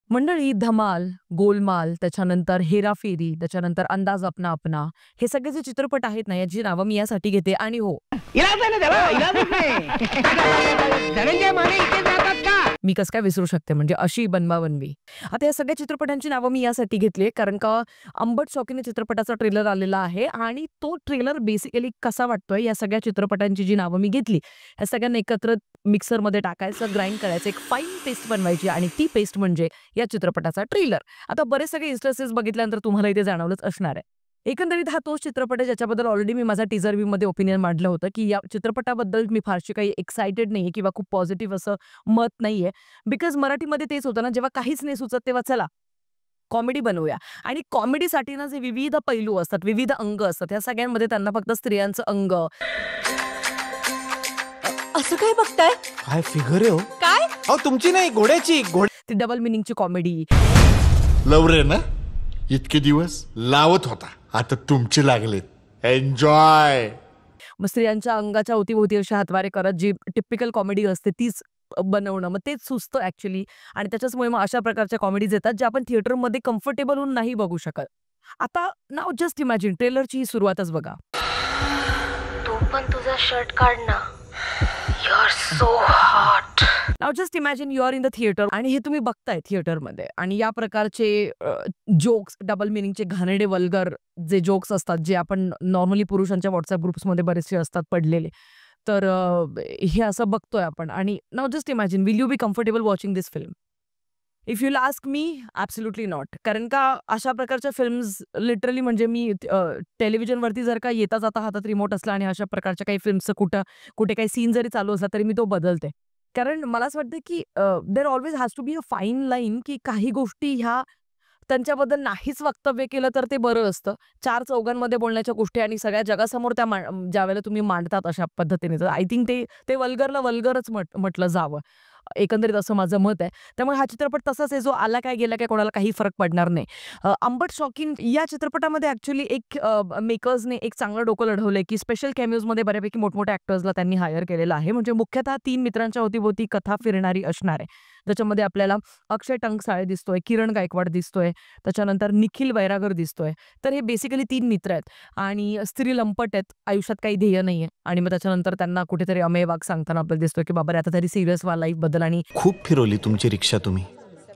मंडळी, धमाल, गोलमाल, त्याच्यानंतर हेराफेरी, त्याच्यानंतर अंदाज अपना अपना, हे सगळे जे चित्रपट आहेत ना, याची नावं मी यासाठी घेते. आणि हो, मी कसं काय विसरू शकते, म्हणजे अशी बनवाबनवी. आता या सगळ्या चित्रपटांची नावं मी यासाठी घेतली कारण का अंबट शौकीने चित्रपटाचा ट्रेलर आलेला आहे आणि तो ट्रेलर बेसिकली कसा वाटतोय, या सगळ्या चित्रपटांची जी नावं मी घेतली, या सगळ्यांना एकत्र मिक्सरमध्ये टाकायचं, ग्राइंड करायचं, एक फाईन पेस्ट बनवायची आणि ती पेस्ट म्हणजे या चित्रपटाचा ट्रेलर. आता बरेच सगळे इन्स्टन्सेस बघितल्यानंतर तुम्हाला इथे जाणवलंच असणार आहे. एकंदरीत हा तोच चित्रपट आहे ज्याच्याबद्दल ऑलरेडी मी माझा टीझर व्ह्यू मध्ये ओपिनियन मांडलं होतं की या चित्रपटाबद्दल मी फारशी काही एक्साइटेड नाहीये किंवा खूप पॉझिटिव्ह असं मत नाहीये. बिकॉज मराठीमध्ये तेच होतं ना, जेव्हा काहीच नाही सुचत तेव्हा चला कॉमेडी बनवूया. आणि कॉमेडीसाठी ना जे विविध पैलू असतात, विविध अंग असतात, या सगळ्यांमध्ये त्यांना फक्त स्त्रियांचं अंग. असं काय बघताय? काय फिगर आहे हो? काय? अहो तुमची नाही, घोड्याची. ती डबल मिनिंगची कॉमेडी. लवरे ना इतके दिवस लावत होता, आता तुमचे लागलेत. एन्जॉय. मग स्त्रियांच्या अंगाच्या अवतीभोवती अशा हातवारे करत जी टिपिकल कॉमेडी असते तीच बनवणं, मग तेच सुचतं ऍक्च्युली. आणि त्याच्याचमुळे मग अशा प्रकारच्या कॉमेडीज येतात ज्या आपण थिएटरमध्ये कम्फर्टेबल होऊन नाही बघू शकत. आता नाव जस्ट इमॅजिन, ट्रेलरची ही सुरुवातच बघा. तू पण तुझा शर्ट काढ ना, you are so hot. Now just imagine you are in the theatre आणि हे तुम्ही बघताय थिएटरमध्ये आणि या प्रकारचे जोक्स, डबल मिनिंगचे घाणेरडे वल्गर जे जोक्स असतात, जे आपण नॉर्मली पुरुषांच्या व्हॉट्सअप ग्रुप्समध्ये बरेचसे असतात पडलेले, तर हे असं बघतोय आपण. आणि नाव just imagine, will you be comfortable watching this film? If you ask me, absolutely not. कारण का अशा प्रकारच्या फिल्म्स लिटरली म्हणजे मी टेलिव्हिजनवरती जर का येता जाता हातात रिमोट असला आणि अशा प्रकारच्या काही फिल्म्सचं कुठे काही सीन जरी चालू असला तरी मी तो बदलते. कारण मला असं वाटतं की there always has to be a fine line, की काही गोष्टी ह्या त्यांच्याबद्दल नाहीच वक्तव्य केलं तर ते बरं असतं. चार चौघांमध्ये बोलण्याच्या गोष्टी आणि सगळ्या जगासमोर त्या ज्यावेळेला तुम्ही मांडतात अशा पद्धतीने, तर आय थिंक ते वल्गरला वल्गरच म्हटलं जावं. एकंदरीत असं माझं मत आहे. त्यामुळे हा चित्रपट तसाच आहे, जो आला काय गेला काय कोणाला काही फरक पडणार नाही. अंबट शौकीन या चित्रपटामध्ये ऍक्च्युली एक मेकर्सने एक चांगलं डोकं लढवलंय की स्पेशल कॅमिओजमध्ये बऱ्यापैकी मोठमोठ्या ऍक्टर्सला त्यांनी हायर केलेलं आहे. म्हणजे मुख्यतः 3 मित्रांच्या अवतीभोवती कथा फिरणारी असणार आहे, ज्याच्यामध्ये आपल्याला अक्षय टंकसाळे दिसतोय, किरण गायकवाड दिसतोय, त्याच्यानंतर निखिल वैरागर दिसतोय. तर हे बेसिकली 3 मित्र आहेत आणि स्त्री लंपट आहेत, आयुष्यात काही ध्येय नाहीये. आणि मग त्याच्यानंतर त्यांना कुठेतरी अमेय वाघ सांगताना आपल्याला दिसतोय की बाबा आता तरी सिरियस व्हा लाईफ बद्दल. आणि खूप फिरवली तुमची रिक्षा तुम्ही,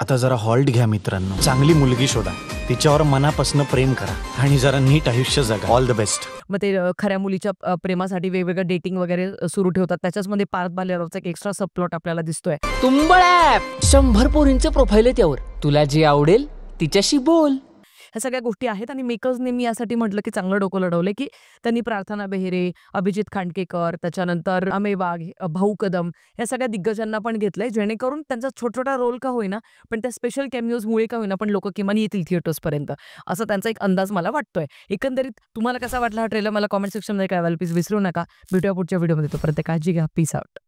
आता जरा हॉल्ट घ्या मित्रांनो. चांगली मुलगी शोधा, तिच्यावर मनापासून प्रेम करा आणि जरा नीट आयुष्य जगा. All the best. मग ते खऱ्या मुलीच्या प्रेमासाठी वेगवेगळं डेटिंग वगैरे सुरू ठेवतात. त्याच्यामध्ये पार्थ बालेरावचा एक एक्स्ट्रा सबप्लॉट आपल्याला दिसतोय. तुंबळ ॲप, 100 पोरींचं प्रोफाईल आहे त्यावर, तुला जे आवडेल तिच्याशी बोल. ह्या सगळ्या गोष्टी आहेत आणि मेकर्सने मी यासाठी म्हटलं की चांगलं डोकं लढवलं की त्यांनी प्रार्थना बेहरे, अभिजित खांडकेकर, त्याच्यानंतर अमेय वाघ, भाऊ कदम या सगळ्या दिग्गजांना पण घेतलंय, जेणेकरून त्यांचा छोटा रोल का होईना पण त्या स्पेशल कॅमिओजमुळे का होईना पण लोक किमान येतील थिएटर्सपर्यंत, असा त्यांचा एक अंदाज मला वाटतोय. एकंदरीत तुम्हाला कसा वाटला हा ट्रेलर मला कॉमेंट सेक्शनमध्ये कळवायला प्लीज विसरू नका. भेटूया पुढच्या व्हिडिओमध्ये, तोपर्यंत काळजी घ्या. Peace out.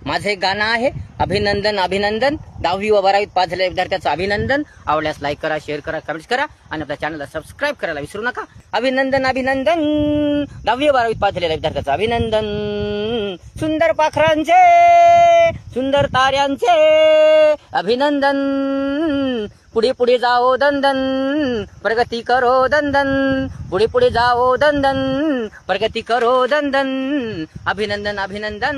माझं एक गाणं आहे, अभिनंदन अभिनंदन. 10वी व 12वीत पास झालेल्या विद्यार्थ्याचं अभिनंदन. आवडल्यास लाईक करा, शेअर करा, कमेंट करा आणि आपल्या चॅनलला सबस्क्राईब करायला विसरू नका. अभिनंदन अभिनंदन. 10वी व 12वीत पास झालेल्या विद्यार्थ्याचं अभिनंदन. सुंदर पाखरांचे, सुंदर ताऱ्यांचे अभिनंदन. पुढे पुढे जाओ दंदन, प्रगती करो दंदन. पुढे पुढे जाओ दंदन, प्रगती करो दंदन. अभिनंदन अभिनंदन.